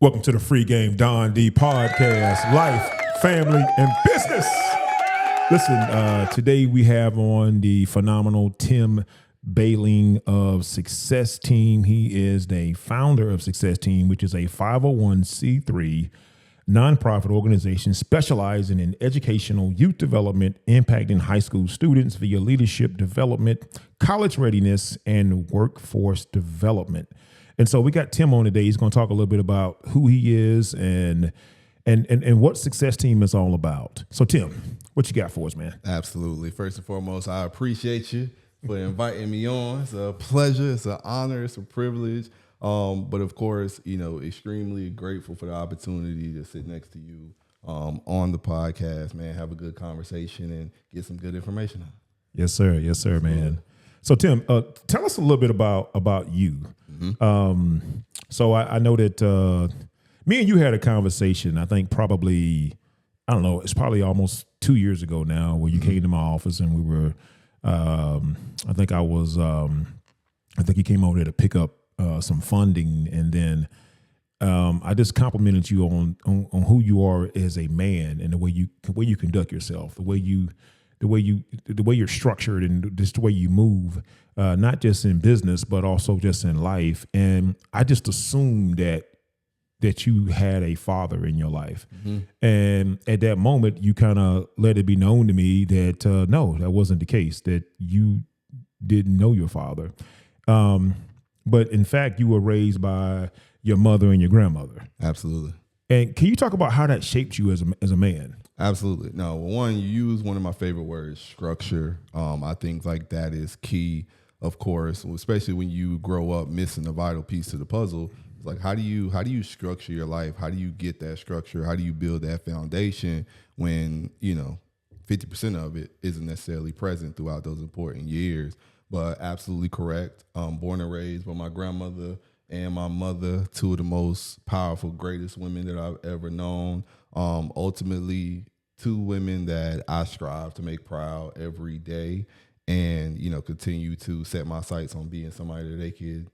Welcome to the Free Game Don D podcast, life, family, and business. Listen, today we have on the phenomenal Tim Bailing of Successteam. He is the founder of Successteam, which is a 501c3 nonprofit organization specializing in educational youth development, impacting high school students via leadership development, college readiness, and workforce development. And so we got Tim on today. He's going to talk a little bit about who he is and what Successteam is all about. So Tim, what you got for us, man? Absolutely. First and foremost, I appreciate you for inviting me on. It's a pleasure. It's an honor. It's a privilege. But of course, extremely grateful for the opportunity to sit next to you on the podcast, man. Have a good conversation and get some good information out. Yes, sir. Yes, sir, man. So Tim, tell us a little bit about you. Mm-hmm. So I know that me and you had a conversation, I think probably, I don't know, it's probably almost 2 years ago now, where you came to my office and we were, I think you came over there to pick up some funding, and then I just complimented you on who you are as a man and the way you conduct yourself, the way you're structured, and just the way you move, not just in business but also just in life. And I just assumed that you had a father in your life, and at that moment you kind of let it be known to me that no, that wasn't the case, that you didn't know your father. But in fact, you were raised by your mother and your grandmother. Absolutely. And can you talk about how that shaped you as a man? Absolutely. No, one, you use one of my favorite words, structure. I think like that is key, of course, especially when you grow up missing a vital piece to the puzzle. It's like, how do you structure your life? How do you get that structure? How do you build that foundation when, 50% of it isn't necessarily present throughout those important years? But absolutely correct. Born and raised by my grandmother and my mother, two of the most powerful, greatest women that I've ever known. Ultimately, two women that I strive to make proud every day, and continue to set my sights on being somebody that they could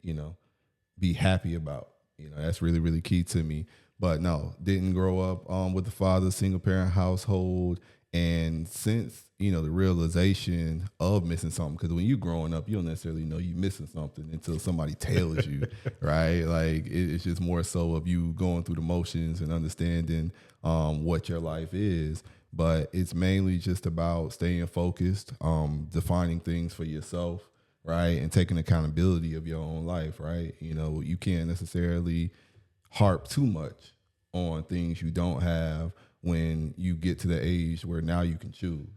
be happy about. That's really, really key to me. But no, didn't grow up with a father, single parent household. And since, the realization of missing something, because when you're growing up, you don't necessarily know you're missing something until somebody tells you, right? Like it's just more so of you going through the motions and understanding what your life is. But it's mainly just about staying focused, defining things for yourself, right? And taking accountability of your own life, right? You can't necessarily harp too much on things you don't have when you get to the age where now you can choose.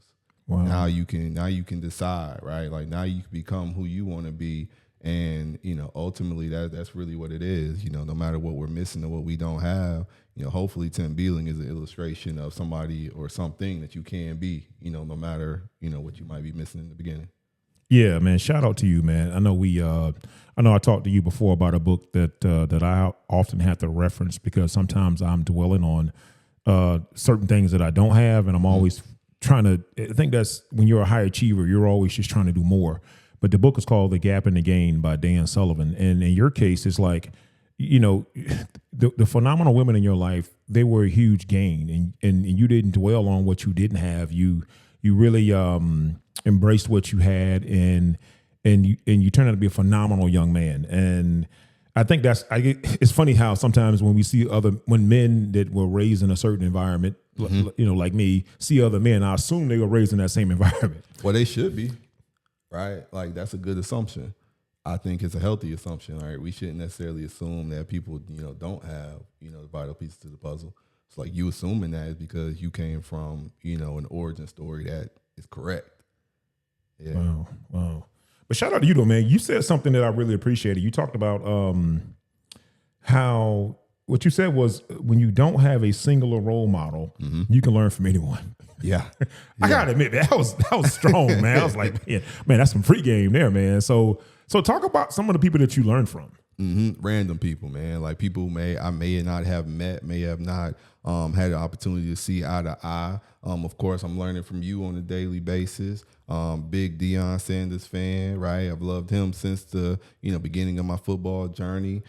Wow. Now you can decide, right? Like now you can become who you want to be. And, ultimately that's really what it is. No matter what we're missing or what we don't have, hopefully Tim Bailing is an illustration of somebody or something that you can be, no matter, what you might be missing in the beginning. Yeah, man. Shout out to you, man. I know I talked to you before about a book that I often have to reference because sometimes I'm dwelling on certain things that I don't have, and I'm always trying to. I think that's when you're a high achiever, you're always just trying to do more. But the book is called The Gap and the Gain by Dan Sullivan, and in your case, it's like, the phenomenal women in your life, they were a huge gain, and you didn't dwell on what you didn't have. You really embraced what you had, and you turned out to be a phenomenal young man. And I think it's funny how sometimes when we see when men that were raised in a certain environment, like me, see other men, I assume they were raised in that same environment. Well, they should be, right? Like that's a good assumption. I think it's a healthy assumption, right? We shouldn't necessarily assume that people, don't have, the vital pieces to the puzzle. It's like you assuming that is because you came from, an origin story that is correct. Yeah. Wow. But shout out to you though, man. You said something that I really appreciated. You talked about how what you said was when you don't have a singular role model, you can learn from anyone. Yeah. I gotta admit, that was strong, man. I was like, man, that's some free game there, man. So talk about some of the people that you learned from. Random people, man. Like people I may not have met, may have not had the opportunity to see eye to eye. Of course, I'm learning from you on a daily basis. Big Deion Sanders fan, right? I've loved him since the beginning of my football journey.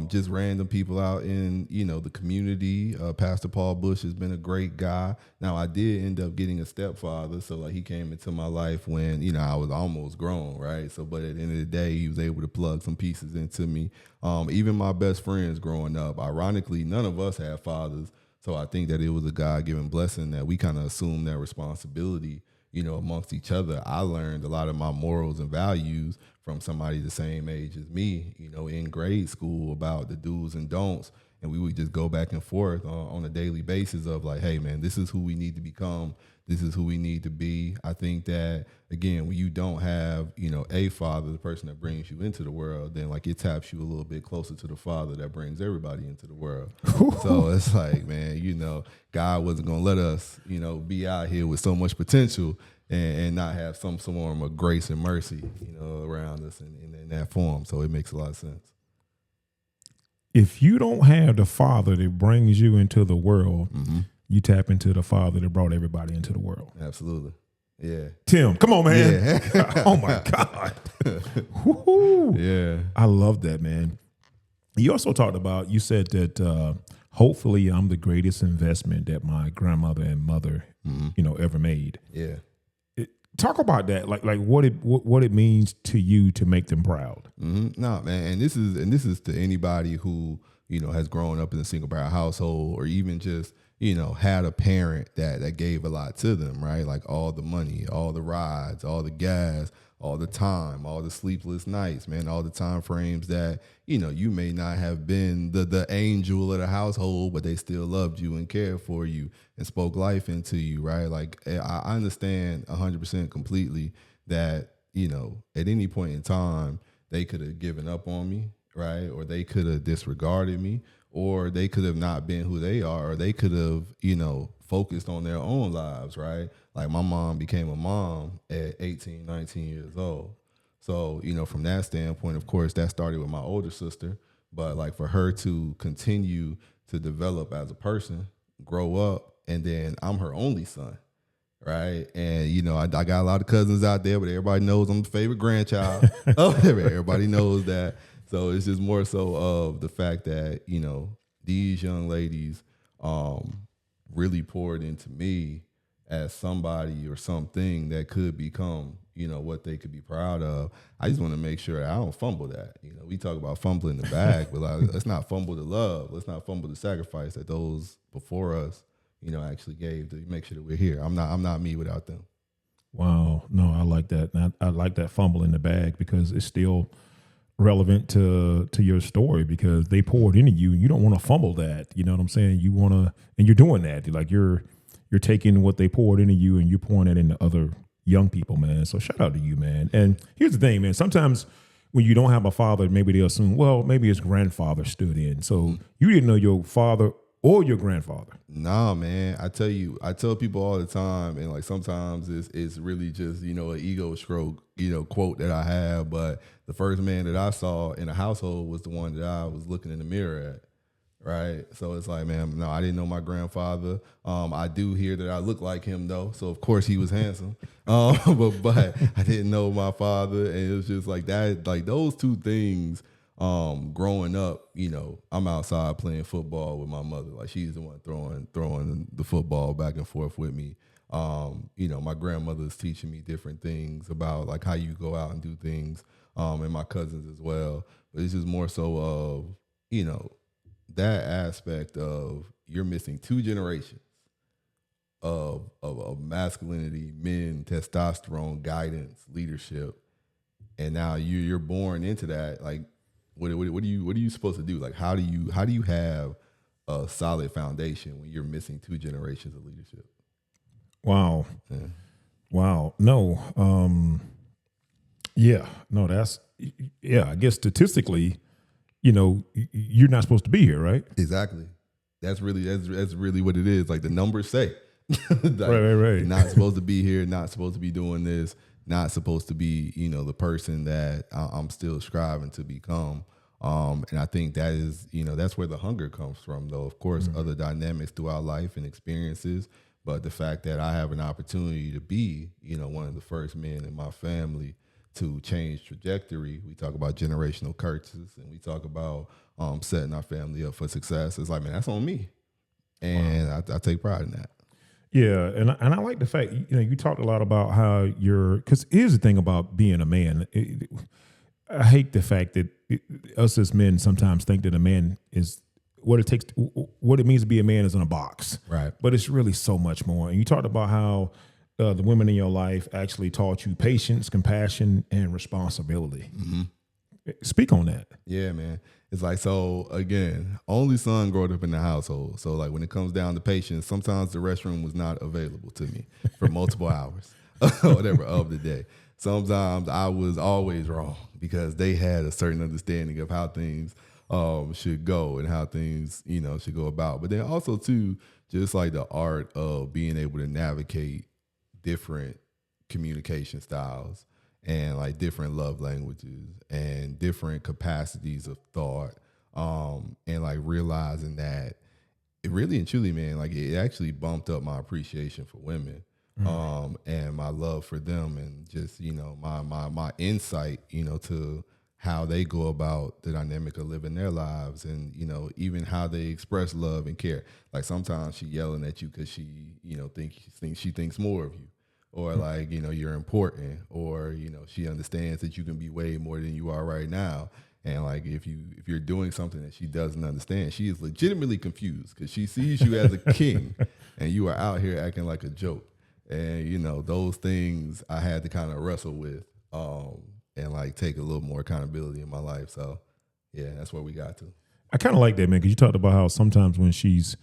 just random people out in, the community. Pastor Paul Bush has been a great guy. Now, I did end up getting a stepfather, so like he came into my life when, I was almost grown, right? So, but at the end of the day, he was able to plug some pieces into me. Even my best friends growing up, ironically, none of us had fathers. So I think that it was a God-given blessing that we kind of assumed that responsibility, amongst each other. I learned a lot of my morals and values from somebody the same age as me, in grade school about the do's and don'ts. And we would just go back and forth on a daily basis of like, hey, man, this is who we need to become. This is who we need to be. I think that, again, when you don't have, a father, the person that brings you into the world, then like it taps you a little bit closer to the father that brings everybody into the world. So it's like, man, God wasn't going to let us, be out here with so much potential and not have some form of grace and mercy, around us in that form. So it makes a lot of sense. If you don't have the father that brings you into the world, you tap into the father that brought everybody into the world. Absolutely. Yeah. Tim, come on, man. Yeah. Oh my God. Woo-hoo. Yeah. I love that, man. You also talked about, you said that hopefully I'm the greatest investment that my grandmother and mother, ever made. Yeah. Talk about that, like what it means to you to make them proud. No, man, and this is to anybody who has grown up in a single parent household, or even just had a parent that gave a lot to them, right? Like all the money, all the rides, all the gas, all the time, all the sleepless nights, man, all the time frames that you may not have been the angel of the household, but they still loved you and cared for you and spoke life into you, right? Like I understand 100% completely that at any point in time they could have given up on me, right? Or they could have disregarded me, or they could have not been who they are, or they could have focused on their own lives, right? Like my mom became a mom at 18, 19 years old. So, from that standpoint, of course, that started with my older sister. But like for her to continue to develop as a person, grow up, and then I'm her only son, right? And, I got a lot of cousins out there, but everybody knows I'm the favorite grandchild. Everybody knows that. So it's just more so of the fact that, these young ladies really poured into me as somebody or something that could become, what they could be proud of. I just want to make sure that I don't fumble that. We talk about fumbling the bag, but let's not fumble the love. Let's not fumble the sacrifice that those before us, actually gave to make sure that we're here. I'm not me without them. Wow. No, I like that. And I like that fumble in the bag because it's still relevant to your story, because they poured into you and you don't want to fumble that. You know what I'm saying? You want to, and you're doing that. Like you're taking what they poured into you and you're pouring it into other young people, man. So shout out to you, man. And here's the thing, man. Sometimes when you don't have a father, maybe they'll assume, well, maybe his grandfather stood in. So you didn't know your father or your grandfather. Nah, man. I tell people all the time, and like sometimes it's really just, an ego stroke, quote that I have. But the first man that I saw in a household was the one that I was looking in the mirror at. Right. So it's like, man, no, I didn't know my grandfather. I do hear that I look like him though. So of course he was handsome. But I didn't know my father. And it was just like that, like those two things. Growing up, I'm outside playing football with my mother. Like she's the one throwing the football back and forth with me. My grandmother's teaching me different things about like how you go out and do things. And my cousins as well. But it's just more so of, that aspect of you're missing two generations of masculinity, men, testosterone, guidance, leadership. And now you're born into that. Like, what are you supposed to do? Like, how do you have a solid foundation when you're missing two generations of leadership? Wow. Yeah. Wow. No. I guess statistically, you're not supposed to be here, right? Exactly. That's really what it is. Like the numbers say. Like, right. Not supposed to be here, not supposed to be doing this, not supposed to be, the person that I'm still striving to become. And I think that is, that's where the hunger comes from, though. Of course, other dynamics throughout life and experiences, but the fact that I have an opportunity to be, one of the first men in my family to change trajectory. We talk about generational curses, and we talk about setting our family up for success. It's like, man, that's on me, and I take pride in that. Yeah, and I like the fact you talked a lot about how because here's the thing about being a man. I hate the fact that us as men sometimes think that a man is what it takes, what it means to be a man is in a box, Right. But it's really so much more. And you talked about how the women in your life actually taught you patience, compassion, and responsibility. Speak on that. Yeah, man. It's like, so again, only son growing up in the household. So like when it comes down to patience, sometimes the restroom was not available to me for multiple hours, whatever of the day. Sometimes I was always wrong because they had a certain understanding of how things should go and how things, should go about. But then also too, just like the art of being able to navigate different communication styles and like different love languages and different capacities of thought, and like realizing that it really and truly, man, like it actually bumped up my appreciation for women, and my love for them, and just my insight, to how they go about the dynamic of living their lives, and even how they express love and care. Like sometimes she yelling at you because she thinks more of you. Or like, you're important, or, she understands that you can be way more than you are right now. And like, if you're doing something that she doesn't understand, she is legitimately confused because she sees you as a king and you are out here acting like a joke. And, those things I had to kind of wrestle with, and like take a little more accountability in my life. So yeah, that's where we got to. I kind of like that, man, because you talked about how sometimes when she's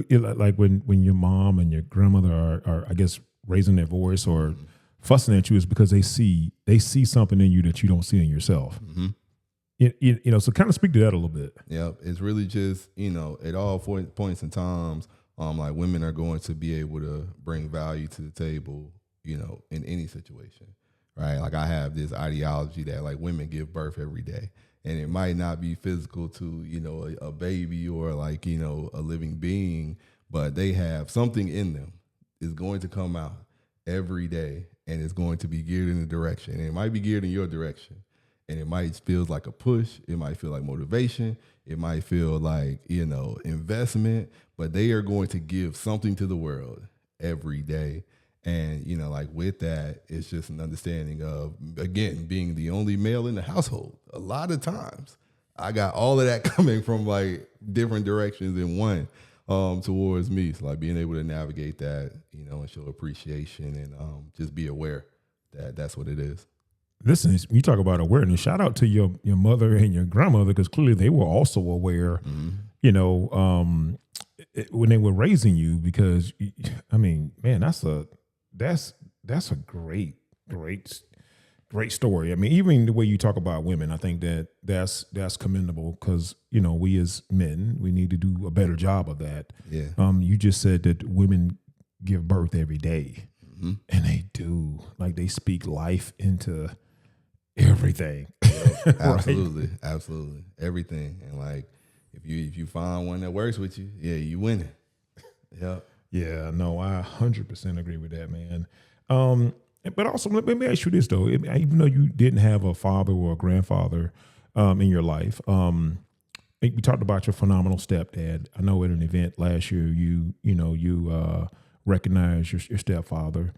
like when your mom and your grandmother are I guess, raising their voice or fussing at you is because they see something in you that you don't see in yourself. So kind of speak to that a little bit. Yeah, it's really just, at all points and times, like women are going to be able to bring value to the table, in any situation, right? Like I have this ideology that like women give birth every day, and it might not be physical to, a baby or like, a living being, but they have something in them is going to come out every day, and it's going to be geared in a direction. And it might be geared in your direction. And it might feel like a push. It might feel like motivation. It might feel like, investment. But they are going to give something to the world every day. And, like with that, it's just an understanding of, again, being the only male in the household. A lot of times I got all of that coming from like different directions in one. Towards me. So like being able to navigate that, and show appreciation, and just be aware that that's what it is. Listen, you talk about awareness. Shout out to your mother and your grandmother, because clearly they were also aware, when they were raising you, because I mean, man, that's a great story. I mean, even the way you talk about women, I think that's commendable, because we as men, we need to do a better job of that. Yeah. You just said that women give birth every day, and they do. Like they speak life into everything. Yeah, absolutely, absolutely, everything. And like, if you find one that works with you, yeah, you winning. Yeah. Yeah. No, I 100% agree with that, man. But also, let me ask you this though. Even though you didn't have a father or a grandfather in your life, we talked about your phenomenal stepdad. I know at an event last year, you recognized your stepfather.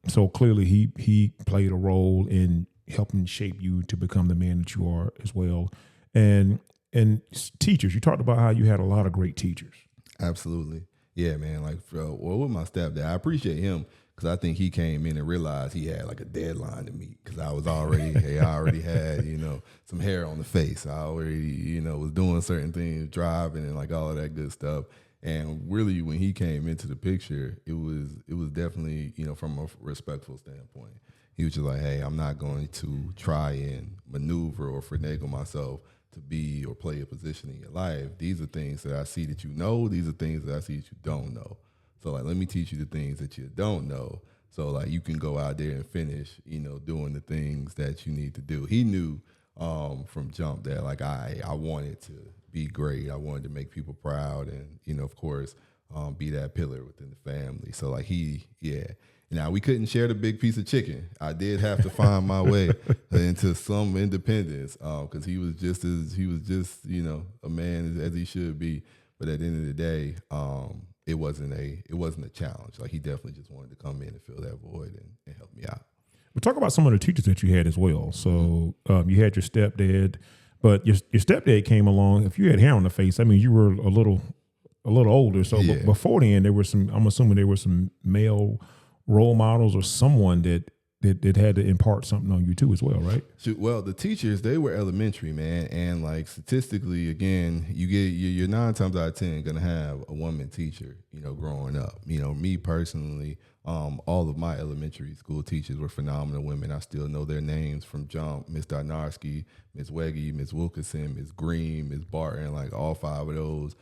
So clearly, he played a role in helping shape you to become the man that you are as well. And teachers, you talked about how you had a lot of great teachers. Absolutely, yeah, man. Like, with my stepdad, I appreciate him. Because I think he came in and realized he had like a deadline to meet. Because I already had, some hair on the face. I already, was doing certain things, driving and like all of that good stuff. And really, when he came into the picture, it was definitely, from a respectful standpoint. He was just like, hey, I'm not going to try and maneuver or finagle myself to be or play a position in your life. These are things that I see that you know. These are things that I see that you don't know. So like, let me teach you the things that you don't know. So like, you can go out there and finish, doing the things that you need to do. He knew from jump that like I wanted to be great. I wanted to make people proud, and of course, be that pillar within the family. So like yeah. Now we couldn't share the big piece of chicken. I did have to find my way into some independence because he was just a man as he should be. But at the end of the day, it wasn't a challenge. Like he definitely just wanted to come in and fill that void and help me out. We'll talk about some of the teachers that you had as well. So you had your stepdad, but your stepdad came along. If you had hair on the face, I mean, you were a little older. So before then, there were some. I'm assuming there were some male role models or someone that had to impart something on you too as well, right? Well, the teachers, they were elementary, man, and like statistically, again, you're 9 times out of 10 gonna have a woman teacher, growing up. Me personally, all of my elementary school teachers were phenomenal women. I still know their names from jump: Miss Darnarski, Miss Weggy, Miss Wilkinson, Miss Green, Miss Barton, like all 5 of those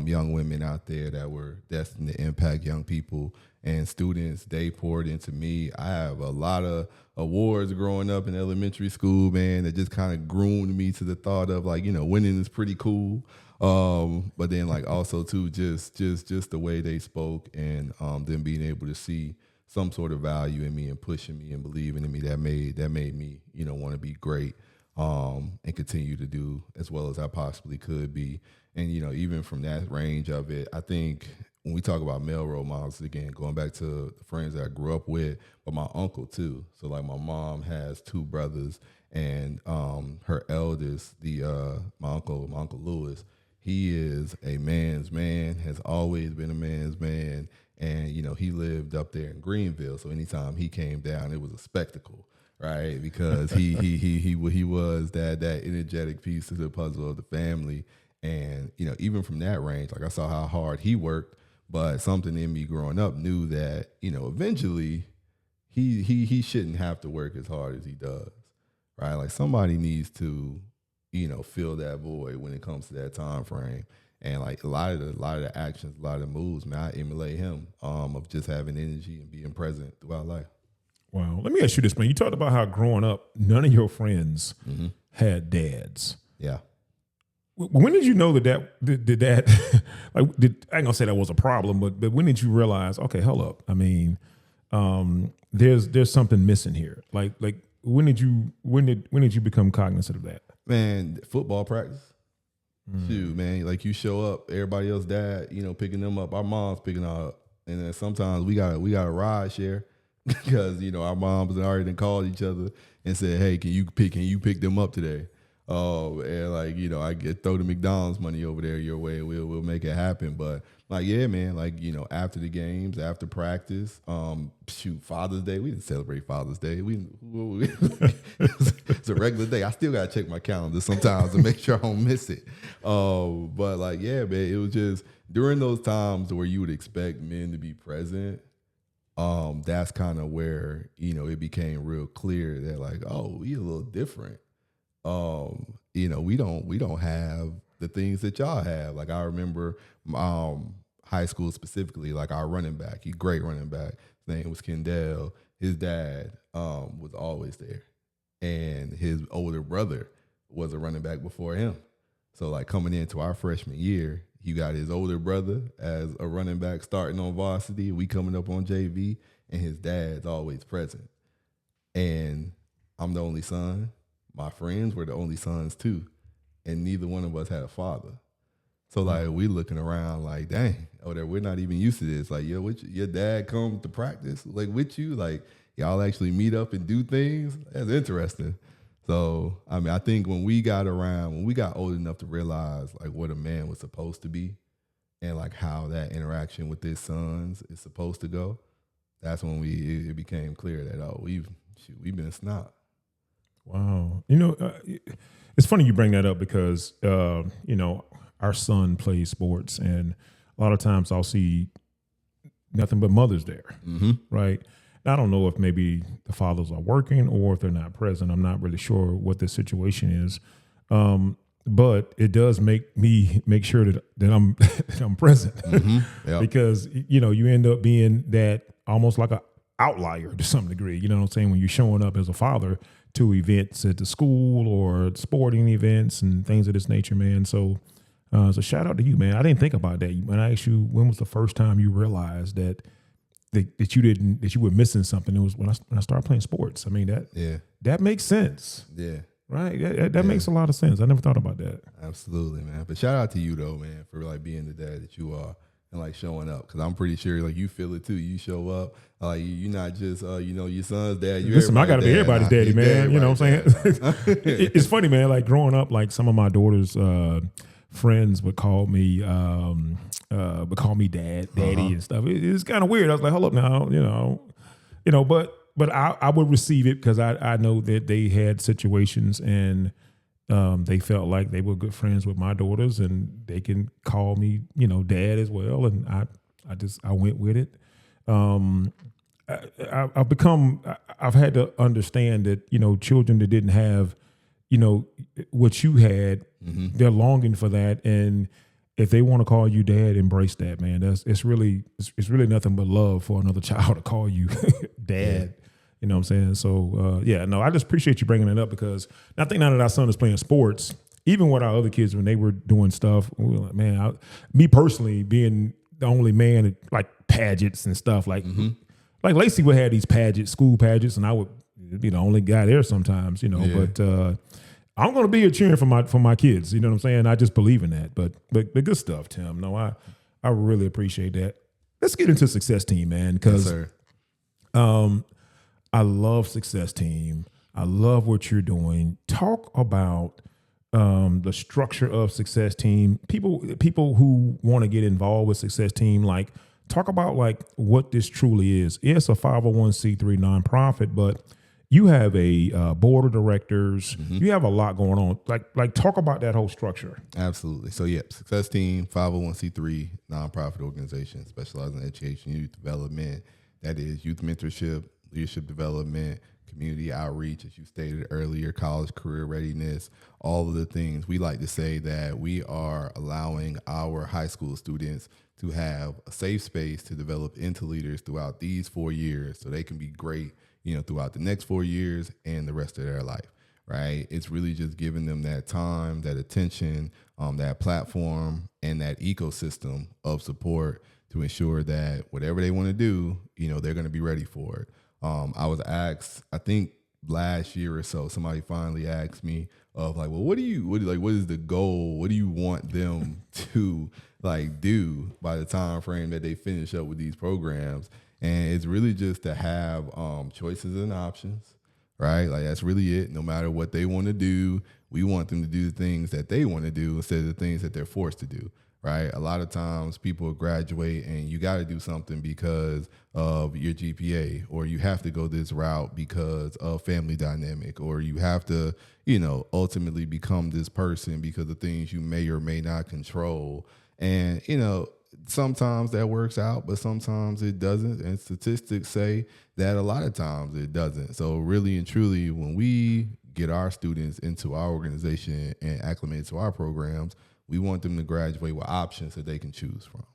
young women out there that were destined to impact young people and students. They poured into me. I have a lot of awards growing up in elementary school, man, that just kind of groomed me to the thought of like, winning is pretty cool. But then like also too, just the way they spoke and them being able to see some sort of value in me and pushing me and believing in me that made me, want to be great and continue to do as well as I possibly could be. And, even from that range of it, I think when we talk about male role models, again, going back to the friends that I grew up with, but my uncle too. So like my mom has 2 brothers, and her eldest, my uncle Lewis, he is a man's man, has always been a man's man. And, he lived up there in Greenville. So anytime he came down, it was a spectacle, right? Because he was that energetic piece of the puzzle of the family. And, even from that range, like I saw how hard he worked, but something in me growing up knew that, eventually he shouldn't have to work as hard as he does, right? Like somebody needs to, fill that void when it comes to that time frame. And like a lot of the actions, a lot of the moves, man, I emulate him of just having energy and being present throughout life. Wow. Let me ask you this, man. You talked about how growing up, none of your friends had dads. Yeah. When did you know that I ain't gonna say that was a problem, but when did you realize, okay, hold up. I mean, there's something missing here. Like when did you become cognizant of that? Man, football practice. Shoot, man, like you show up, everybody else dad, picking them up. Our mom's picking up, and then sometimes we got a ride share because our moms already called each other and said, hey, can you pick them up today? And like, I get throw the McDonald's money over there your way. We'll make it happen. But like, yeah, man, like, after the games, after practice, Father's Day, we didn't celebrate Father's Day. It's a regular day. I still got to check my calendar sometimes to make sure I don't miss it. But like, yeah, man, it was just during those times where you would expect men to be present. That's kind of where, it became real clear that like, oh, we a little different. We don't have the things that y'all have. Like I remember high school specifically, like our running back, he great running back. His name was Kendall. His dad was always there. And his older brother was a running back before him. So like coming into our freshman year, you got his older brother as a running back starting on varsity. We coming up on JV, and his dad's always present. And I'm the only son. My friends were the only sons too, and neither one of us had a father. So like we looking around like, dang, we're not even used to this. Like, yo, your dad come to practice like with you? Like y'all actually meet up and do things? That's interesting. So I mean, I think when we got old enough to realize like what a man was supposed to be, and like how that interaction with his sons is supposed to go, that's when it became clear that we've been snot. Wow. It's funny you bring that up because, our son plays sports, and a lot of times I'll see nothing but mothers there, right? And I don't know if maybe the fathers are working or if they're not present. I'm not really sure what the situation is. But it does make me make sure that I'm that I'm present Yep. because, you end up being that almost like an outlier to some degree. You know what I'm saying? When you're showing up as a father to events at the school or sporting events and things of this nature, man. So So shout out to you, man. I didn't think about that. When I asked you, when was the first time you realized that you were missing something? It was when I started playing sports. I mean, that makes sense. Yeah. Right. That makes a lot of sense. I never thought about that. Absolutely, man. But shout out to you though, man, for like being the dad that you are and like showing up. Cause I'm pretty sure like you feel it too. You show up, like you're not just your son's dad. Listen, I gotta be everybody's daddy, man. You know what I'm saying? It's funny, man. Like growing up, like some of my daughter's friends would call me daddy and stuff. It's kind of weird. I was like, hold up now, but I would receive it because I know that they had situations and they felt like they were good friends with my daughters and they can call me, dad as well. And I went with it. I've had to understand that, children that didn't have, what you had, they're longing for that. And if they want to call you dad, embrace that, man. It's really nothing but love for another child to call you dad. Yeah. You know what I'm saying? So, I just appreciate you bringing it up because I think now that our son is playing sports, even with our other kids, when they were doing stuff, we were like, man, me personally being the only man at like pageants and stuff, like Lacey would have these school pageants, and I would be the only guy there sometimes, but I'm going to be here cheering for my kids. You know what I'm saying? I just believe in that, but good stuff, Tim. No, I really appreciate that. Let's get into Successteam, man, because I love Successteam. I love what you're doing. Talk about the structure of Successteam. People who want to get involved with Successteam, like talk about like what this truly is. It's a 501c3 nonprofit, but you have a board of directors. You have a lot going on. Like talk about that whole structure. Absolutely. So Successteam, 501c3 nonprofit organization specializing in education, youth development. That is youth mentorship, leadership development, community outreach, as you stated earlier, college career readiness, all of the things. We like to say that we are allowing our high school students to have a safe space to develop into leaders throughout these 4 years so they can be great, throughout the next 4 years and the rest of their life, right? It's really just giving them that time, that attention, that platform, and that ecosystem of support to ensure that whatever they want to do, they're going to be ready for it. I was asked, I think last year or so, somebody finally asked me of like, well, what is the goal? What do you want them to like do by the time frame that they finish up with these programs? And it's really just to have choices and options, right? Like that's really it. No matter what they want to do, we want them to do the things that they want to do instead of the things that they're forced to do. Right. A lot of times people graduate and you got to do something because of your GPA, or you have to go this route because of family dynamic, or you have to, ultimately become this person because of things you may or may not control. And, sometimes that works out, but sometimes it doesn't. And statistics say that a lot of times it doesn't. So really and truly, when we get our students into our organization and acclimate to our programs, we want them to graduate with options that they can choose from.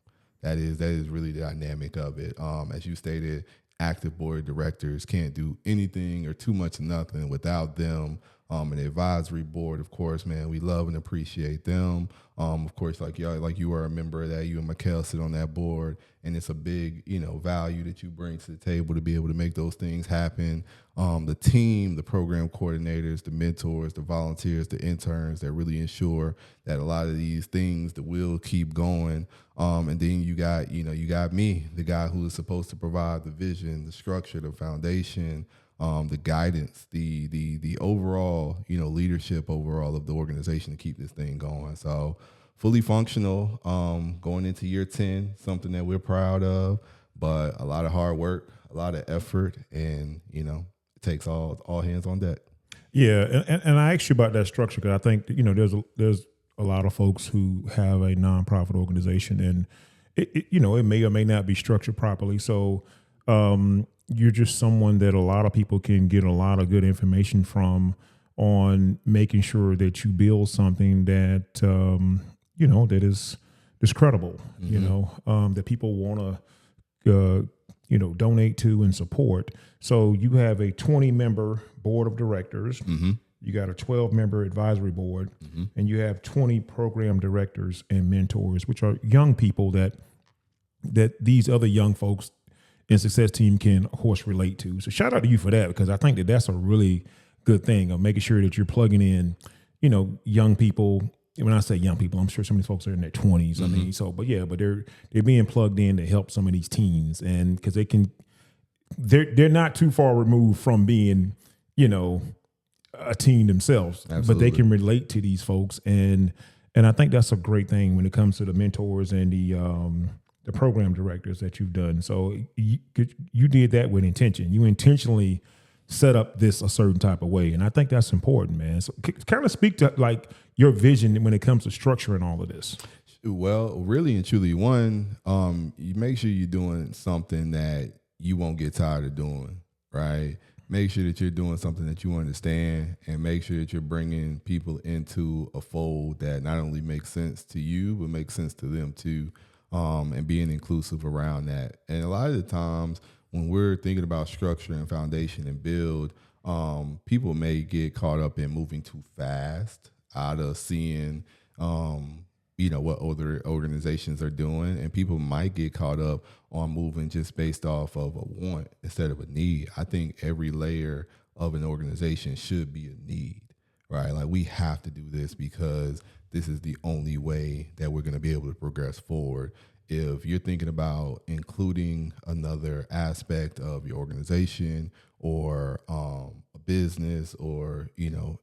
That is really the dynamic of it. As you stated, active board of directors can't do anything or too much of nothing without them. An advisory board, of course, man, we love and appreciate them. Of course, like you are a member of that. You and Mikhail sit on that board, and it's a big, value that you bring to the table to be able to make those things happen. The team, the program coordinators, the mentors, the volunteers, the interns that really ensure that a lot of these things, the wheel keep going. And then you got me, the guy who is supposed to provide the vision, the structure, the foundation, the guidance, the overall, leadership overall of the organization to keep this thing going. So fully functional, going into year 10, something that we're proud of, but a lot of hard work, a lot of effort, and, it takes all hands on deck. Yeah. And I asked you about that structure because I think, there's a lot of folks who have a nonprofit organization and it may or may not be structured properly. So, you're just someone that a lot of people can get a lot of good information from on making sure that you build something that, that is credible, that people want to, donate to and support. So you have a 20-member board of directors. you got a 12-member advisory board, and you have 20 program directors and mentors, which are young people that these other young folks in Success Team can, of course, relate to. So shout out to you for that, because I think that that's a really good thing of making sure that you're plugging in, young people. When I say young people, I'm sure some of these folks are in their 20s. I mean, but they're being plugged in to help some of these teens, and because they're not too far removed from being, a teen themselves, Absolutely. but they can relate to these folks, and I think that's a great thing when it comes to the mentors and the program directors that you've done. So you did that with intention. You intentionally set up this a certain type of way, and I think that's important, man. So kind of speak to like your vision when it comes to structuring all of this. Well, really and truly, one, you make sure you're doing something that you won't get tired of doing, right? Make sure that you're doing something that you understand, and make sure that you're bringing people into a fold that not only makes sense to you, but makes sense to them too, and being inclusive around that. And a lot of the times when we're thinking about structure and foundation and build, people may get caught up in moving too fast out of seeing what other organizations are doing, and people might get caught up on moving just based off of a want instead of a need. I think every layer of an organization should be a need, right? Like, we have to do this because this is the only way that we're going to be able to progress forward. If you're thinking about including another aspect of your organization or a business or,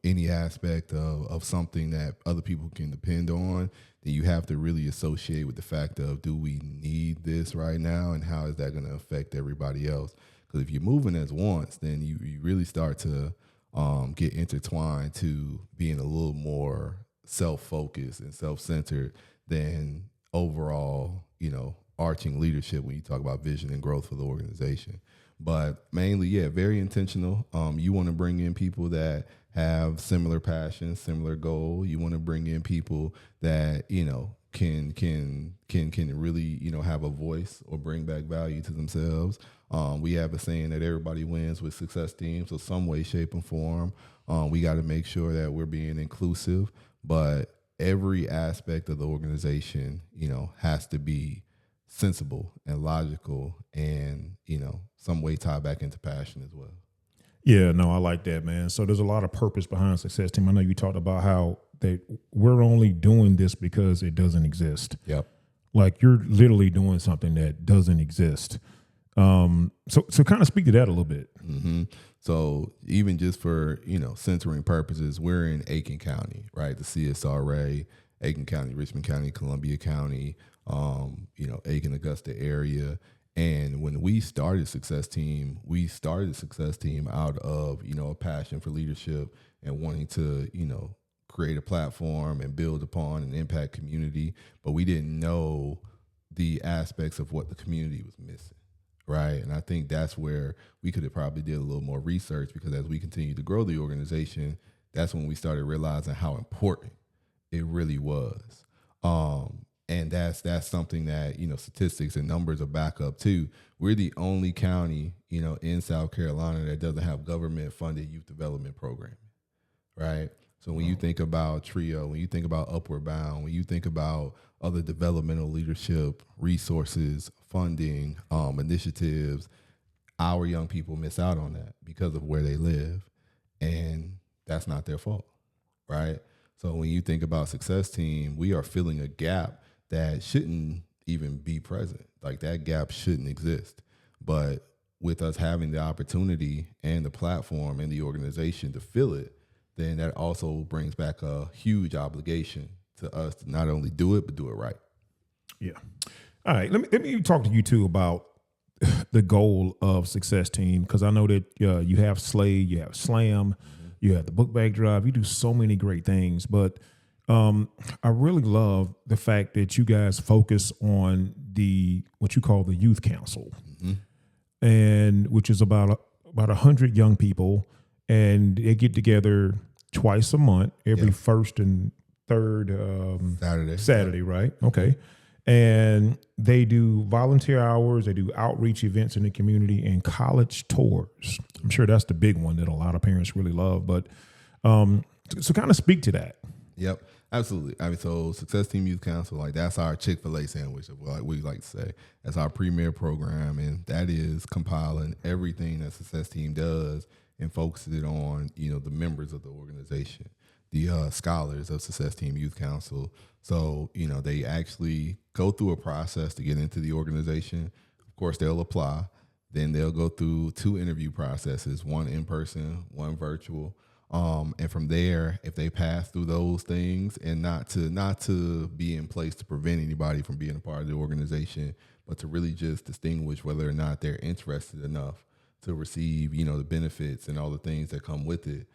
any aspect of something that other people can depend on, then you have to really associate with the fact of, do we need this right now, and how is that going to affect everybody else? Because if you're moving as wants, then you really start to get intertwined to being a little more self-focused and self-centered than overall, arching leadership when you talk about vision and growth for the organization. But mainly, very intentional. You want to bring in people that have similar passions, similar goal. You want to bring in people that, can really, have a voice or bring back value to themselves. We have a saying that everybody wins with Successteam, so some way, shape, and form. We got to make sure that we're being inclusive, but every aspect of the organization, has to be sensible and logical, and, some way tie back into passion as well. Yeah, no, I like that, man. So there's a lot of purpose behind Success Team. I know you talked about how we're only doing this because it doesn't exist. Yep. Like, you're literally doing something that doesn't exist. So kind of speak to that a little bit. Mm-hmm. So even just for, centering purposes, we're in Aiken County, right? The CSRA, Aiken County, Richmond County, Columbia County, Aiken, Augusta area. And when we started Success Team, out of, a passion for leadership and wanting to, create a platform and build upon and impact community. But we didn't know the aspects of what the community was missing, right? And I think that's where we could have probably did a little more research, because as we continue to grow the organization, that's when we started realizing how important it really was. And that's something that, statistics and numbers are back up too. We're the only county, in South Carolina that doesn't have government funded youth development program, right? So when you think about TRIO, when you think about Upward Bound, when you think about other developmental leadership resources, funding, initiatives, our young people miss out on that because of where they live. And that's not their fault, right? So when you think about Success Team, we are filling a gap that shouldn't even be present. Like, that gap shouldn't exist. But with us having the opportunity and the platform and the organization to fill it, then that also brings back a huge obligation to us to not only do it, but do it right. Yeah. All right. Let me talk to you too about the goal of Success Team, because I know that you have Slade, you have Slam, you have the book bag drive. You do so many great things, but I really love the fact that you guys focus on what you call the youth council, and which is about 100 young people, and they get together twice a month, every first and third Saturday, right? Okay. And they do volunteer hours, they do outreach events in the community, and college tours. I'm sure that's the big one that a lot of parents really love. But So kind of speak to that. Yep, absolutely. I mean, so Success Team Youth Council, like that's our Chick-fil-A sandwich, like we like to say. That's our premier program, and that is compiling everything that Success Team does and focuses it on, the members of the organization, the scholars of Success Team Youth Council. So, they actually go through a process to get into the organization. Of course, they'll apply. Then they'll go through 2 interview processes, one in person, one virtual. And from there, if they pass through those things, and not to be in place to prevent anybody from being a part of the organization, but to really just distinguish whether or not they're interested enough to receive, the benefits and all the things that come with it.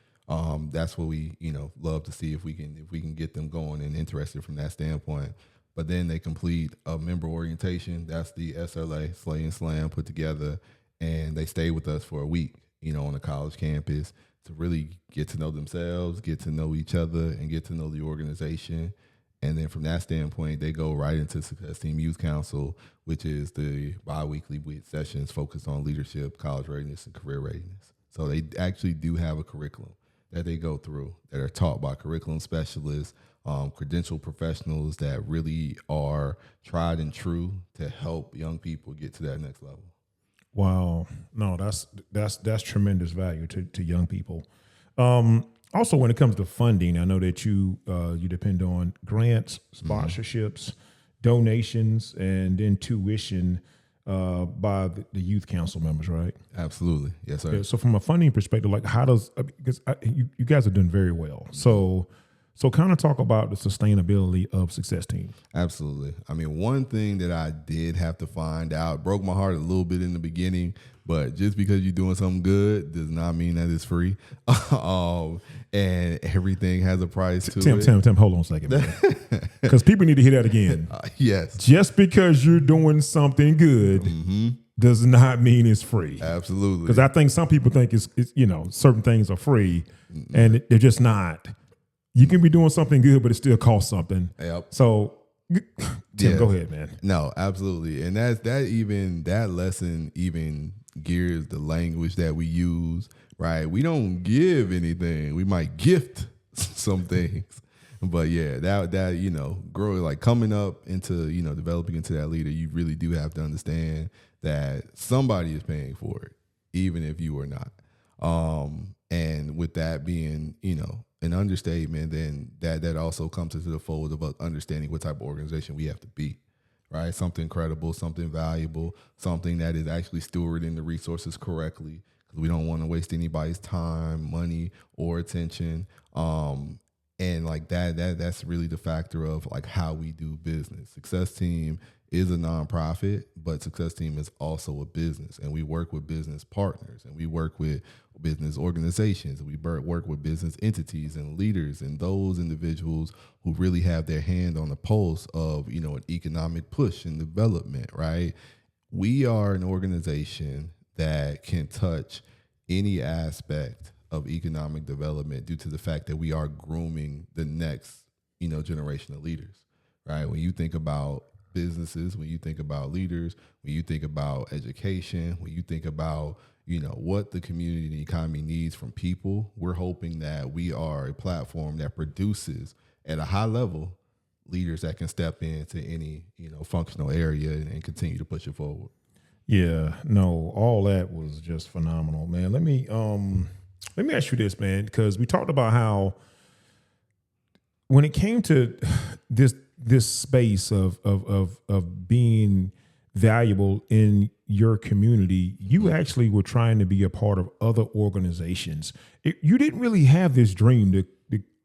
That's what we, love to see if we can get them going and interested from that standpoint. But then they complete a member orientation. That's the SLA, Slay and Slam, put together, and they stay with us for a week, on a college campus to really get to know themselves, get to know each other, and get to know the organization. And then from that standpoint, they go right into Success Team Youth Council, which is the bi-weekly sessions focused on leadership, college readiness, and career readiness. So they actually do have a curriculum that they go through that are taught by curriculum specialists, credentialed professionals that really are tried and true to help young people get to that next level. Wow, no, that's tremendous value to young people. Also, when it comes to funding, I know that you depend on grants, sponsorships, donations, and then tuition by the youth council members, right? Absolutely, yes, sir. Yeah, so, from a funding perspective, like how does because you guys are doing very well, so kind of talk about the sustainability of Success Team. Absolutely. I mean, one thing that I did have to find out, broke my heart a little bit in the beginning, but just because you're doing something good does not mean that it's free. And everything has a price to it. Tim, hold on a second, man. Because people need to hear that again. Yes. Just because you're doing something good does not mean it's free. Absolutely. Because I think some people think it's certain things are free, and they're just not. You can be doing something good, but it still costs something. Yep. So, Tim, go ahead, man. No, absolutely. And that lesson even gears the language that we use, right? We don't give anything. We might gift some things. But yeah, that growing, like coming up into, developing into that leader, you really do have to understand that somebody is paying for it, even if you are not. And with that being, an understatement, then that also comes into the fold of us understanding what type of organization we have to be, right? Something credible, something valuable, something that is actually stewarding the resources correctly, because we don't want to waste anybody's time, money, or attention. And like that's really the factor of like how we do business. Success Team is a nonprofit, but Success Team is also a business, and we work with business partners, and we work with business organizations, we work with business entities and leaders and those individuals who really have their hand on the pulse of, an economic push and development, right? We are an organization that can touch any aspect of economic development due to the fact that we are grooming the next, generation of leaders, right? When you think about businesses, when you think about leaders, when you think about education, when you think about what the community and the economy needs from people, we're hoping that we are a platform that produces at a high level leaders that can step into any, functional area and continue to push it forward. Yeah, no, all that was just phenomenal, man. Let me ask you this, man, because we talked about how when it came to this space of being valuable in your community, you actually were trying to be a part of other organizations. You didn't really have this dream to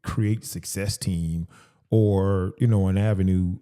create Success Team or an avenue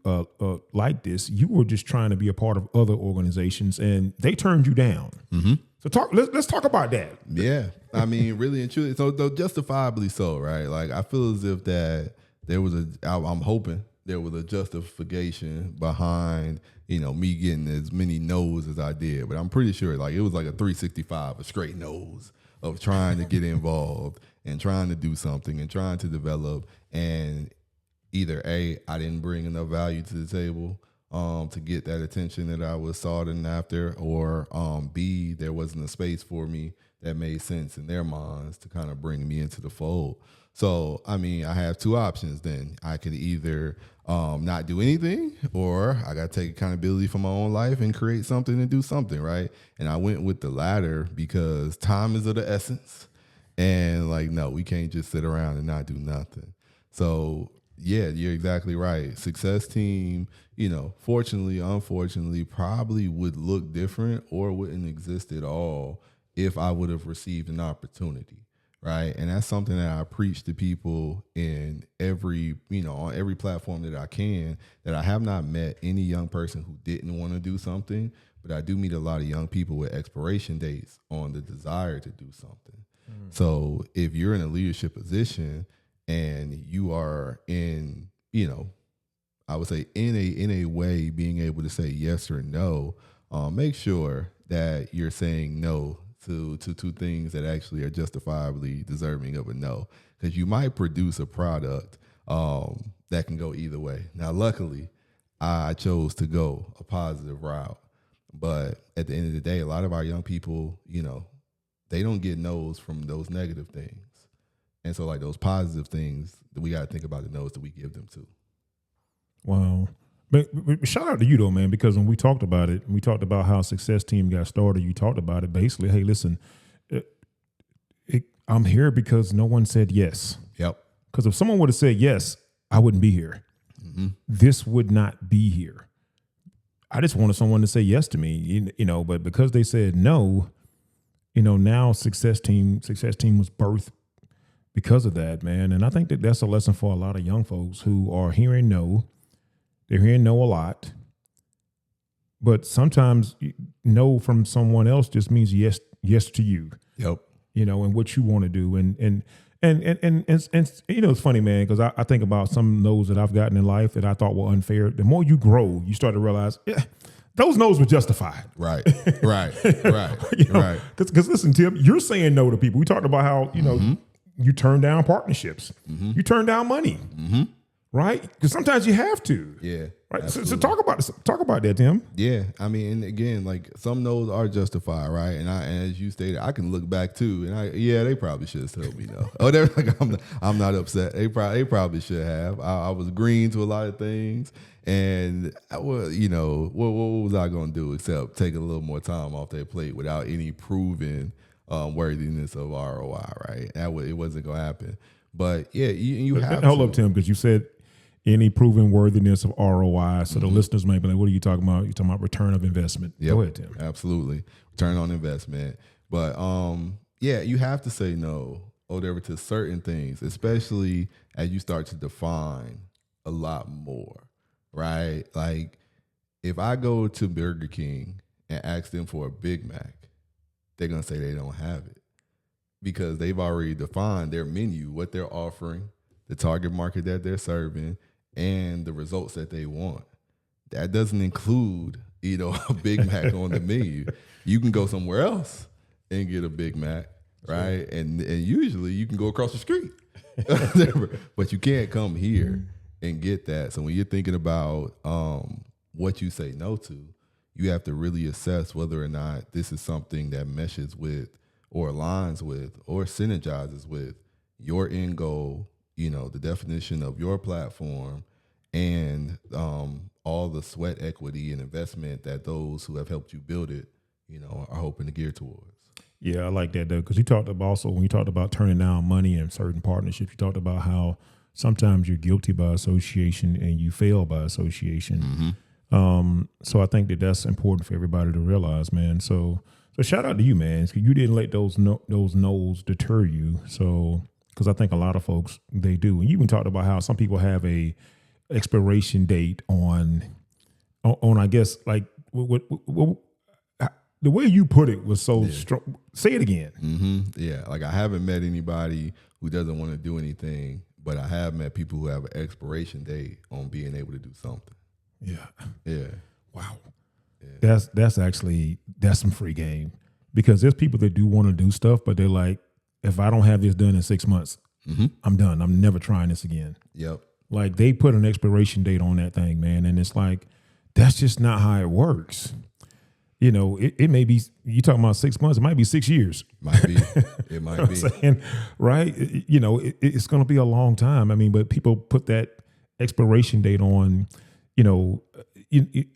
like this. You were just trying to be a part of other organizations, and they turned you down. Mm-hmm. So let's talk about that. Yeah, I mean, really and truly, so though justifiably so, right? Like I feel as if that there was I'm hoping there was a justification behind, me getting as many no's as I did. But I'm pretty sure like it was like a 365, a straight no's of trying to get involved and trying to do something and trying to develop. And either A, I didn't bring enough value to the table, to get that attention that I was sought after, or B, there wasn't a space for me that made sense in their minds to kind of bring me into the fold. So, I mean, I have two options then. I could either not do anything, or I got to take accountability for my own life and create something and do something, right? And I went with the latter because time is of the essence. And like, no, we can't just sit around and not do nothing. So, yeah, you're exactly right. Successteam, fortunately, unfortunately, probably would look different or wouldn't exist at all if I would have received an opportunity, right? And that's something that I preach to people in every, on every platform that I can, that I have not met any young person who didn't want to do something, but I do meet a lot of young people with expiration dates on the desire to do something. So if you're in a leadership position and you are in, I would say in a way being able to say yes or no, make sure that you're saying no to two things that actually are justifiably deserving of a no, because you might produce a product that can go either way. Now, luckily, I chose to go a positive route, but at the end of the day, a lot of our young people, they don't get no's from those negative things. And so like those positive things, that we got to think about the no's that we give them to. Wow. But shout out to you though, man, because when we talked about it, we talked about how Successteam got started. You talked about it basically. Hey, listen, I'm here because no one said yes. Yep. Because if someone would have said yes, I wouldn't be here. Mm-hmm. This would not be here. I just wanted someone to say yes to me, but because they said no, now Successteam was birthed because of that, man. And I think that that's a lesson for a lot of young folks who are hearing no. They're hearing no a lot, but sometimes no from someone else just means yes to you. Yep. And what you want to do, and it's funny, man, because I think about some no's that I've gotten in life that I thought were unfair. The more you grow, you start to realize, yeah, those no's were justified. Right. Right. Because listen, Tim, you're saying no to people. We talked about how you turn down partnerships, you turn down money. Right? Because sometimes you have to. Yeah. Right. So talk about that, Tim. Yeah. I mean, and again, like some no's are justified, right? And as you stated, I can look back too, and they probably should have told me no. Oh, they're like, I'm not upset. They probably should have. I was green to a lot of things, and what was I going to do except take a little more time off their plate without any proven worthiness of ROI, right? It wasn't going to happen. But yeah, you have to. Hold up, Tim, because you said any proven worthiness of ROI. So the listeners may be like, what are you talking about? You're talking about return of investment. Yep, go ahead, Tim. Absolutely. Return on investment. But you have to say no over to certain things, especially as you start to define a lot more, right? Like if I go to Burger King and ask them for a Big Mac, they're going to say they don't have it because they've already defined their menu, what they're offering, the target market that they're serving, and the results that they want. That doesn't include, a Big Mac on the menu. You can go somewhere else and get a Big Mac, right? And usually you can go across the street, but you can't come here and get that. So when you're thinking about what you say no to, you have to really assess whether or not this is something that meshes with or aligns with or synergizes with your end goal, the definition of your platform, and all the sweat equity and investment that those who have helped you build it, are hoping to gear towards. Yeah, I like that though, because you talked about also when you talked about turning down money in certain partnerships, you talked about how sometimes you're guilty by association and you fail by association. So I think that that's important for everybody to realize, man. So shout out to you, man. You didn't let those no's deter you. So because I think a lot of folks, they do. And you even talked about how some people have a expiration date on I guess like what the way you put it was so strong. Say it again. Yeah, like I haven't met anybody who doesn't want to do anything, but I have met people who have an expiration date on being able to do something. Yeah. Wow. Yeah. That's some free game, because there's people that do want to do stuff, but they're like, if I don't have this done in 6 months, I'm done. I'm never trying this again. Yep. Like they put an expiration date on that thing, man. And it's like, that's just not how it works. You know, it may be, you talking about 6 months, it might be 6 years. Might be. It might be. Saying, right? You know, it's going to be a long time. I mean, but people put that expiration date on, you know,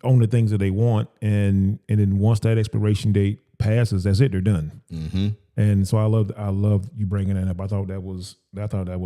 on the things that they want. And then once that expiration date passes, that's it, they're done. Mm-hmm. And so I love you bringing that up. I thought that was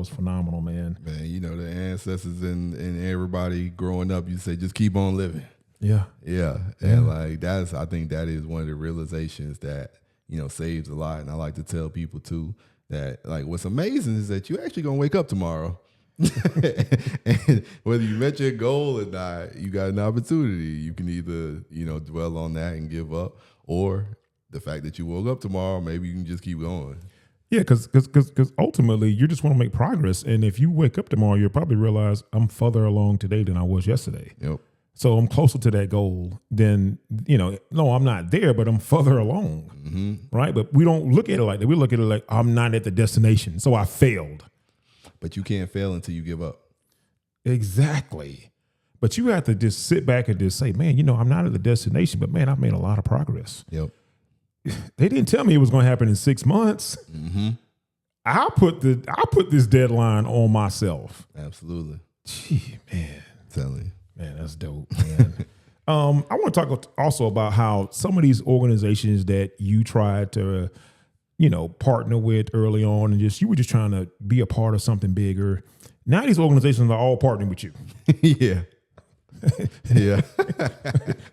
phenomenal, man. Man, you know, the ancestors and everybody growing up, you say, just keep on living. Yeah. Yeah. And like, I think that is one of the realizations that, you know, saves a lot. And I like to tell people too that, like, what's amazing is that you actually gonna wake up tomorrow. And whether you met your goal or not, you got an opportunity. You can either, you know, dwell on that and give up, or the fact that you woke up tomorrow, maybe you can just keep going. Yeah, because ultimately you just want to make progress. And if you wake up tomorrow, you'll probably realize I'm further along today than I was yesterday. Yep. So I'm closer to that goal than, you know, no, I'm not there, but I'm further along. Mm-hmm. Right. But we don't look at it like that. We look at it like I'm not at the destination, so I failed. But you can't fail until you give up. Exactly. But you have to just sit back and just say, man, you know, I'm not at the destination, but man, I've made a lot of progress. Yep. They didn't tell me it was going to happen in 6 months. Mm-hmm. I put this deadline on myself. Absolutely. Gee, man. Telling you. Man, that's dope, man. I want to talk also about how some of these organizations that you tried to, you know, partner with early on, and you were just trying to be a part of something bigger. Now these organizations are all partnering with you. Yeah. Yeah.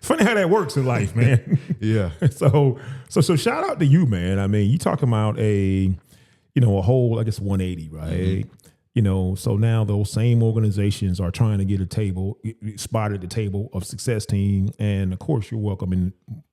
Funny how that works in life, man. Yeah. So shout out to you, man. I mean, you talking about a whole, I guess, 180, right? Mm-hmm. You know, so now those same organizations are trying to get a spot at the table of Successteam. And of course, you're welcoming, I'm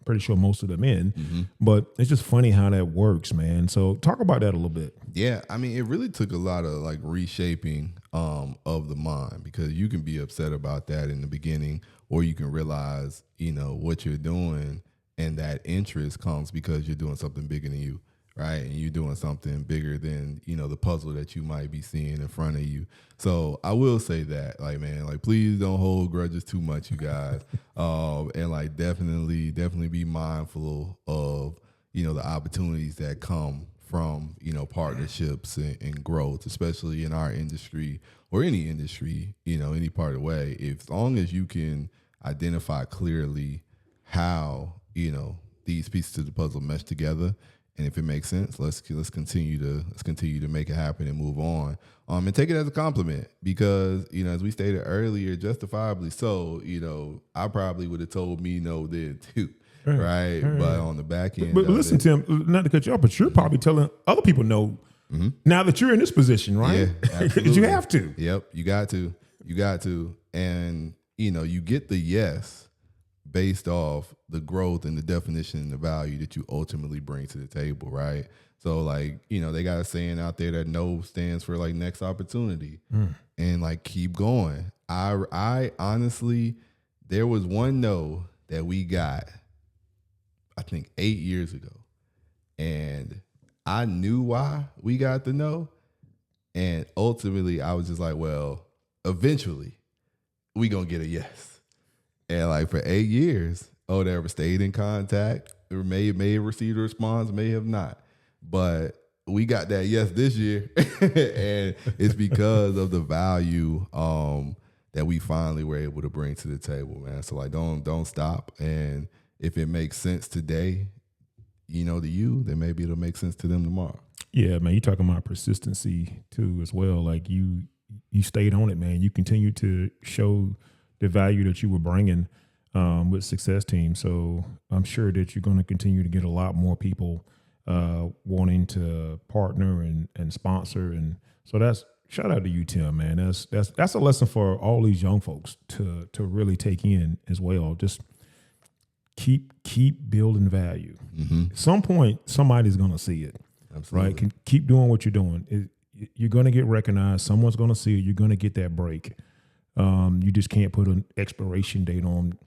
pretty sure, most of them in. Mm-hmm. But it's just funny how that works, man. So talk about that a little bit. Yeah. I mean, it really took a lot of like reshaping of the mind, because you can be upset about that in the beginning, or you can realize, you know, what you're doing, and that interest comes because you're doing something bigger than you. Right. And you're doing something bigger than, you know, the puzzle that you might be seeing in front of you. So I will say that, like, man, like, please don't hold grudges too much, you guys. And like, definitely be mindful of, you know, the opportunities that come from, you know, partnerships and growth, especially in our industry or any industry, you know, any part of the way. As long as you can identify clearly how, you know, these pieces of the puzzle mesh together, and if it makes sense, let's continue to make it happen and move on. And take it as a compliment, because, you know, as we stated earlier, justifiably so, you know, I probably would have told me no then too. Right. But on the back end. But listen, Tim, not to cut you off, but you're probably telling other people no now that you're in this position, right? Yeah, absolutely. You have to. Yep. You got to. And, you know, you get the yes based off the growth and the definition and the value that you ultimately bring to the table, right? So, like, you know, they got a saying out there that no stands for like next opportunity, and like keep going. I honestly, there was one no that we got, I think 8 years ago, and I knew why we got the no, and ultimately I was just like, well, eventually we gonna get a yes. And like for 8 years, they ever stayed in contact, or may have received a response, may have not. But we got that yes this year. And it's because of the value that we finally were able to bring to the table, man. So like don't stop. And if it makes sense today, you know, to you, then maybe it'll make sense to them tomorrow. Yeah, man, you talking about persistency too as well. Like you stayed on it, man. You continue to show the value that you were bringing with Successteam. So I'm sure that you're going to continue to get a lot more people wanting to partner and sponsor. And so that's, shout out to you, Tim, man. That's a lesson for all these young folks to really take in as well. Just keep building value. Mm-hmm. At some point, somebody's going to see it. Absolutely. Right? Keep doing what you're doing. You're going to get recognized. Someone's going to see it. You're going to get that break. You just can't put an expiration date on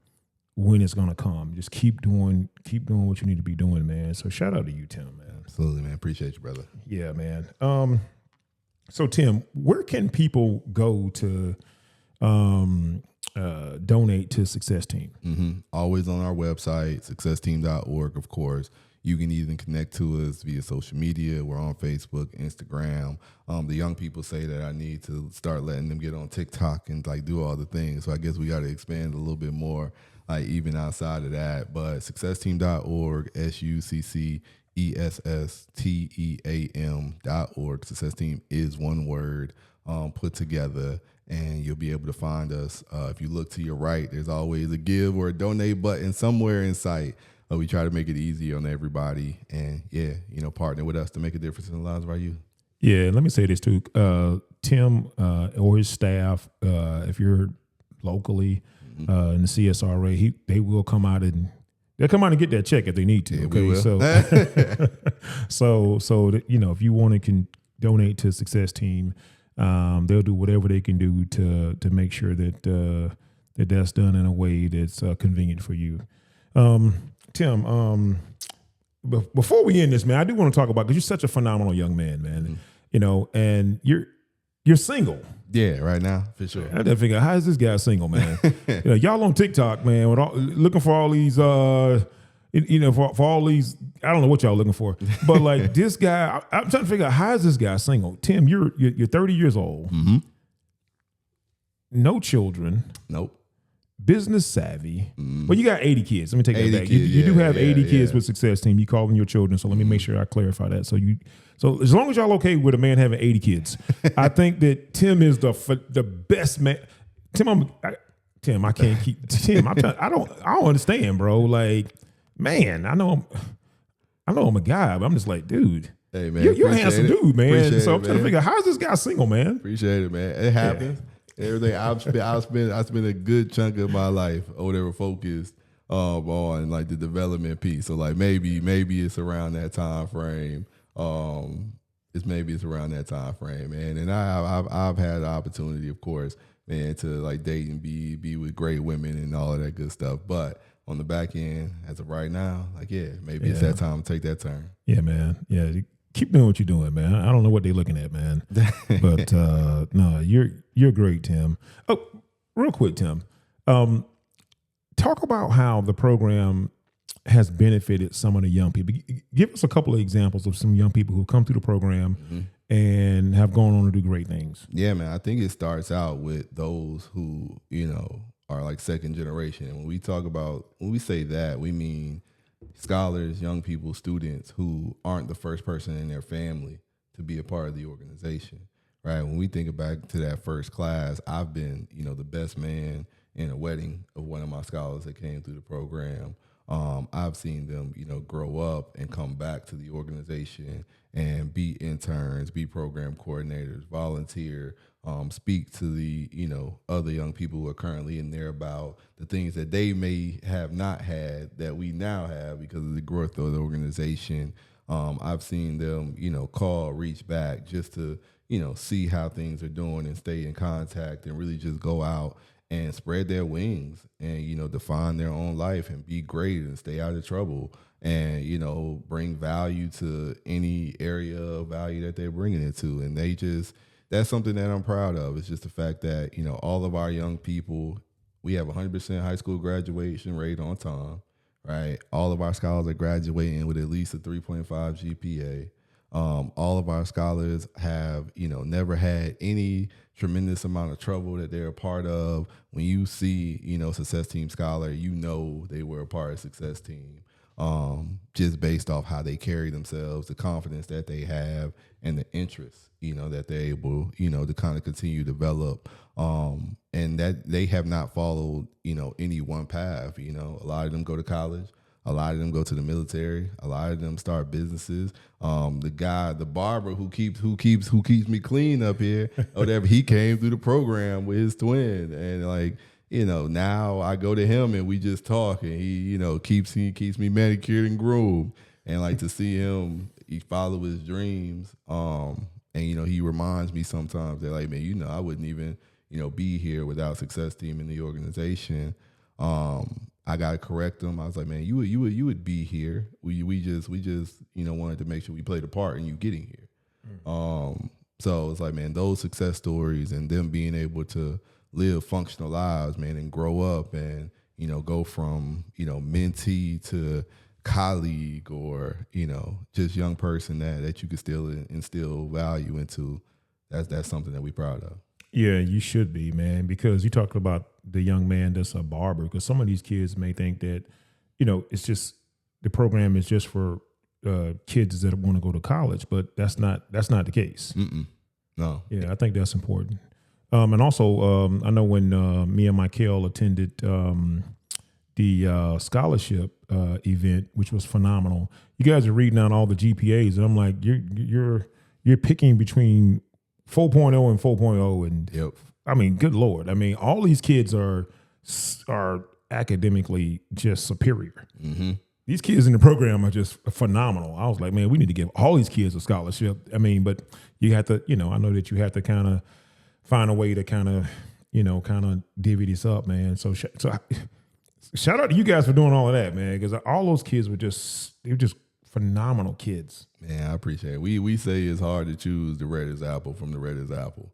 when it's going to come. Just keep doing what you need to be doing, man. So shout out to you, Tim, man. Absolutely, man. Appreciate you, brother. Yeah, man. So Tim, where can people go to donate to Success Team? Always on our website, successteam.org, of course. You can even connect to us via social media. We're on Facebook, Instagram. The young people say that I need to start letting them get on TikTok and like do all the things. So I guess we got to expand a little bit more, like even outside of that. But successteam.org, successteam.org. Success Team is one word put together, and you'll be able to find us. If you look to your right, there's always a give or a donate button somewhere in sight. We try to make it easy on everybody, and partner with us to make a difference in the lives of our youth. Yeah, let me say this too. Tim or his staff, if you're locally in the CSRA, they will come out and they'll come out and get that check if they need to. Yeah, okay, so if you want to can donate to Success Team, they'll do whatever they can do to make sure that that's done in a way that's convenient for you. Tim, before we end this, man, I do want to talk about, because you're such a phenomenal young man, man. And you're single. Yeah, right now, for sure. I didn't figure, how is this guy single, man? Y'all on TikTok, man, with looking for all these, for all these, I don't know what y'all looking for, but like this guy, I'm trying to figure out, how is this guy single? Tim, you're 30 years old, no children, nope. Business savvy. Well, you got 80 kids. Let me take that back. Kids, you do have 80 kids with Success Team. You call them your children. So let me make sure I clarify that. So as long as y'all okay with a man having 80 kids, I think that Tim is the best man. Tim, I can't keep Tim. I don't understand, bro. Like, man, I know I'm a guy, but I'm just like, dude. Hey, man, you're a handsome dude, man. Appreciate so I'm trying to figure out, how is this guy single, man? Appreciate it, man. It happens. Yeah. Everything I spent a good chunk of my life or whatever focused on like the development piece. So like maybe it's around that time frame. It's around that time frame, man. And I've had the opportunity, of course, man, to like date and be with great women and all of that good stuff. But on the back end, as of right now, like maybe it's that time to take that turn. Yeah, man. Yeah. Keep doing what you're doing, man. I don't know what they're looking at, man. But no, you're great, Tim. Oh, real quick, Tim. Talk about how the program has benefited some of the young people. Give us a couple of examples of some young people who come through the program and have gone on to do great things. Yeah, man. I think it starts out with those who, are like second generation. And when we say that, we mean scholars, young people, students who aren't the first person in their family to be a part of the organization, right? When we think back to that first class, I've been, the best man in a wedding of one of my scholars that came through the program. I've seen them, grow up and come back to the organization and be interns, be program coordinators, volunteer, speak to the, other young people who are currently in there about the things that they may have not had that we now have because of the growth of the organization. I've seen them, call, reach back just to, see how things are doing and stay in contact and really just go out and spread their wings and, define their own life and be great and stay out of trouble and, bring value to any area of value that they're bringing it to. And that's something that I'm proud of. It's just the fact that, all of our young people, we have 100% high school graduation rate on time, right? All of our scholars are graduating with at least a 3.5 GPA. All of our scholars have, never had any tremendous amount of trouble that they're a part of. When you see, Success Team scholar, they were a part of Success Team. Just based off how they carry themselves, the confidence that they have, and the interest, that they're able, to kind of continue to develop. And that they have not followed, any one path. A lot of them go to college. A lot of them go to the military. A lot of them start businesses. The barber who keeps me clean up here, or whatever, he came through the program with his twin, and now I go to him and we just talk, and he, keeps me manicured and groomed, and to see him, he follow his dreams. And he reminds me sometimes that man, I wouldn't even, be here without Success Team in the organization. I gotta correct him. I was like, man, you would be here. We just wanted to make sure we played a part in you getting here. So it's like, man, those success stories and them being able to live functional lives, man, and grow up and, go from, mentee to colleague or, just young person that you can still instill value into. That's something that we're proud of. Yeah, you should be, man, because you talked about the young man that's a barber, because some of these kids may think that, it's just the program is just for kids that want to go to college, but that's not the case. No. Yeah, I think that's important. And also, I know when me and Michael attended the scholarship event, which was phenomenal. You guys are reading out all the GPAs, and I'm like, you're picking between 4.0 and 4.0, and yep. I mean, good Lord, I mean, all these kids are academically just superior. Mm-hmm. These kids in the program are just phenomenal. I was like, man, we need to give all these kids a scholarship. I mean, but you have to, I know that you have to kind of find a way to kind of divvy this up, man. So shout out to you guys for doing all of that, man, because all those kids were just phenomenal kids. Man, I appreciate it. We say it's hard to choose the reddest apple from the reddest apple.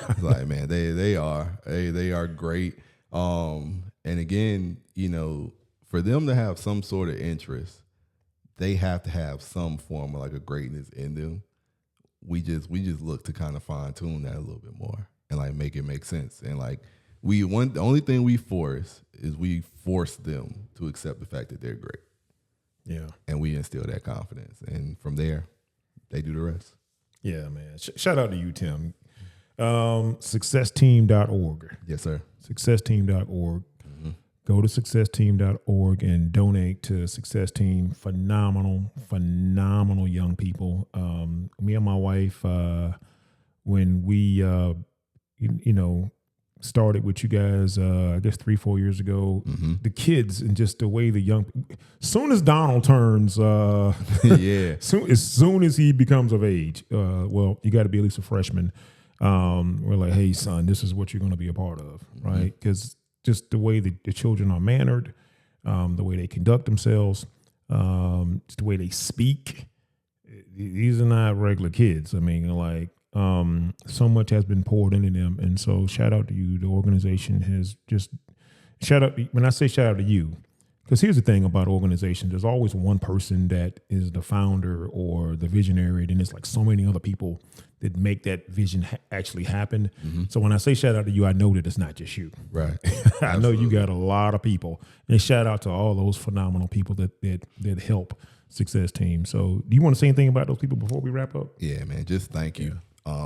It's like, man, they are great. And again, for them to have some sort of interest, they have to have some form of like a greatness in them. We just look to kind of fine tune that a little bit more and like make it make sense. And like the only thing we force them to accept the fact that they're great. Yeah. And we instill that confidence. And from there, they do the rest. Yeah, man. Shout out to you, Tim. Successteam.org. Yes, sir. Successteam.org. Mm-hmm. Go to successteam.org and donate to Success Team. Phenomenal young people. Me and my wife, when we, started with you guys, I guess 3-4 years ago, the kids and just the way the young, soon as Donald turns, yeah, as soon as he becomes of age, well, you got to be at least a freshman. We're like, hey, son, this is what you're going to be a part of, right? Because just the way the children are mannered, the way they conduct themselves, just the way they speak. These are not regular kids. I mean, like, so much has been poured into them. And so shout out to you. The organization has just when I say shout out to you, because here's the thing about organizations, there's always one person that is the founder or the visionary. Then there's like so many other people that make that vision actually happen. So when I say shout out to you, I know that it's not just you. Right. I know you got a lot of people, and shout out to all those phenomenal people that help Success Team. So do you want to say anything about those people before we wrap up? Yeah, man, just thank you.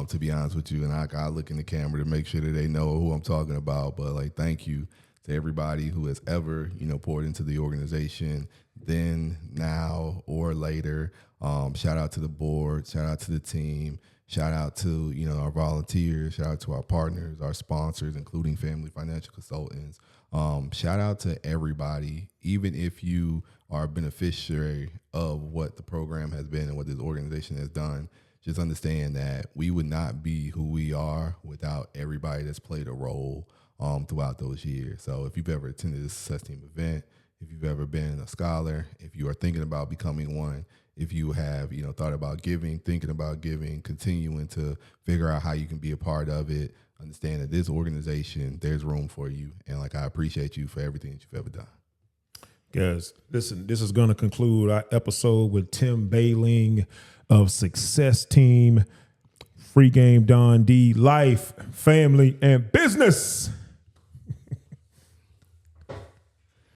To be honest with you, and I look in the camera to make sure that they know who I'm talking about. But like, thank you to everybody who has ever, poured into the organization, then, now, or later. Shout out to the board. Shout out to the team. Shout out to our volunteers. Shout out to our partners, our sponsors, including Family Financial Consultants. Shout out to everybody, even if you are a beneficiary of what the program has been and what this organization has done. Just understand that we would not be who we are without everybody that's played a role throughout those years. So if you've ever attended a Success Team event, if you've ever been a scholar, if you are thinking about becoming one, if you have thought about giving, thinking about giving, continuing to figure out how you can be a part of it, understand that this organization, there's room for you. And like, I appreciate you for everything that you've ever done. Guys, listen, this is going to conclude our episode with Tim Bailing of Success Team. Free Game Don D, life, family, and business.